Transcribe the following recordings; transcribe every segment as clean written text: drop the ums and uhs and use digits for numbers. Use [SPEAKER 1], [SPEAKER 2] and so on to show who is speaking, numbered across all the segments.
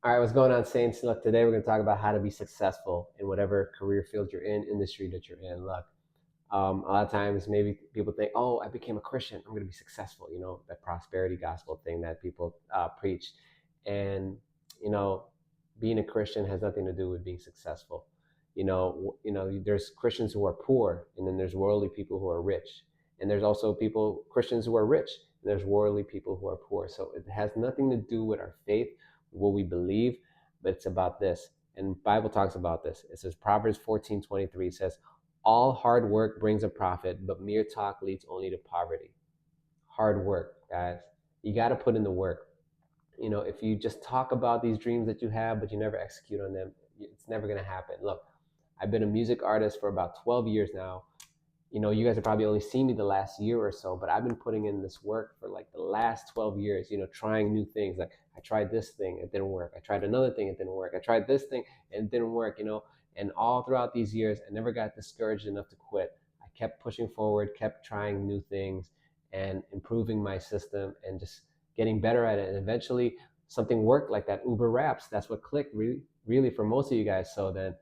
[SPEAKER 1] All right, what's going on, Saints? Look, today we're going to talk about how to be successful in whatever career field you're in, industry that you're in. Look, a lot of times maybe people think, oh, I became a Christian, I'm going to be successful, that prosperity gospel thing that people preach. And, you know, being a Christian has nothing to do with being successful. There's Christians who are poor, and then there's worldly people who are rich. And there's also Christians who are rich, and there's worldly people who are poor. So it has nothing to do with our faith, what we believe, but it's about this. And Bible talks about this. It says Proverbs 14:23 says, all hard work brings a profit, but mere talk leads only to poverty. Hard work, guys. You got to put in the work. If you just talk about these dreams that you have, but you never execute on them, it's never going to happen. Look, I've been a music artist for about 12 years now. You guys have probably only seen me the last year or so, but I've been putting in this work for like the last 12 years, trying new things. Like I tried this thing, it didn't work. I tried another thing, it didn't work. I tried this thing, and it didn't work. And all throughout these years, I never got discouraged enough to quit. I kept pushing forward, kept trying new things and improving my system and just getting better at it. And eventually something worked, like that Uber Raps. That's what clicked really, really for most of you guys. So then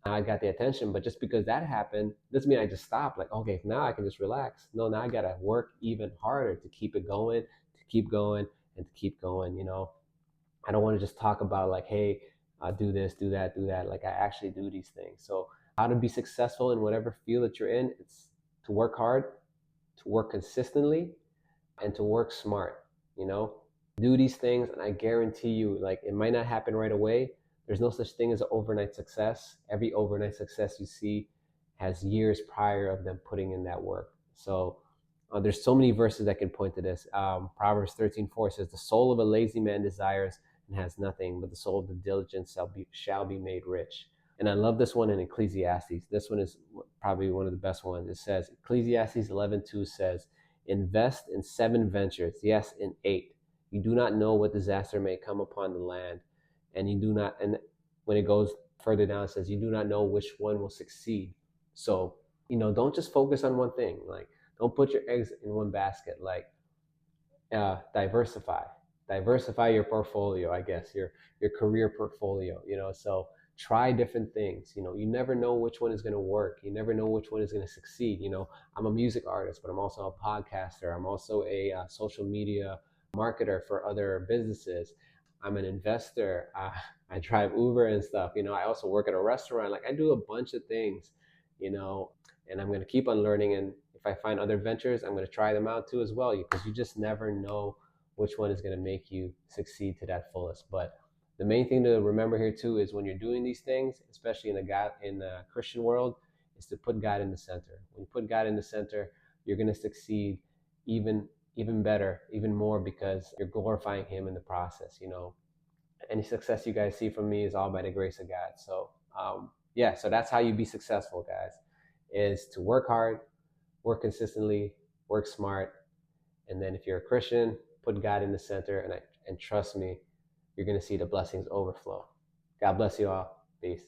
[SPEAKER 1] I got the attention, but just because that happened doesn't mean I just stopped. Like, okay, now I can just relax. No, now I gotta work even harder to keep it going, to keep going, and to keep going. I don't want to just talk about like, hey, do this, do that, do that. Like I actually do these things. So how to be successful in whatever field that you're in? It's to work hard, to work consistently, and to work smart. You know, do these things, and I guarantee you, like it might not happen right away. There's no such thing as an overnight success. Every overnight success you see has years prior of them putting in that work. So there's so many verses that can point to this. Proverbs 13:4 says, "The soul of a lazy man desires and has nothing, but the soul of the diligent shall be made rich." And I love this one in Ecclesiastes. This one is probably one of the best ones. It says, Ecclesiastes 11:2 says, "Invest in 7 ventures, yes, in 8. You do not know what disaster may come upon the land, and you do not." And when it goes further down, it says, "You do not know which one will succeed." So don't just focus on one thing. Like don't put your eggs in one basket. Like diversify your portfolio, I guess, your career portfolio. So try different things. You never know which one is going to work. You never know which one is going to succeed. I'm a music artist, but I'm also a podcaster. I'm also a social media marketer for other businesses. I'm an investor. I drive Uber and stuff. I also work at a restaurant. Like I do a bunch of things, and I'm going to keep on learning. And if I find other ventures, I'm going to try them out too as well, because you just never know which one is going to make you succeed to that fullest. But the main thing to remember here too is when you're doing these things, especially in the Christian world, is to put God in the center. When you put God in the center, you're going to succeed even better, even more, because you're glorifying Him in the process. Any success you guys see from me is all by the grace of God. So yeah, so that's how you be successful, guys, is to work hard, work consistently, work smart, and then if you're a Christian, put God in the center, and trust me, you're going to see the blessings overflow. God bless you all. Peace.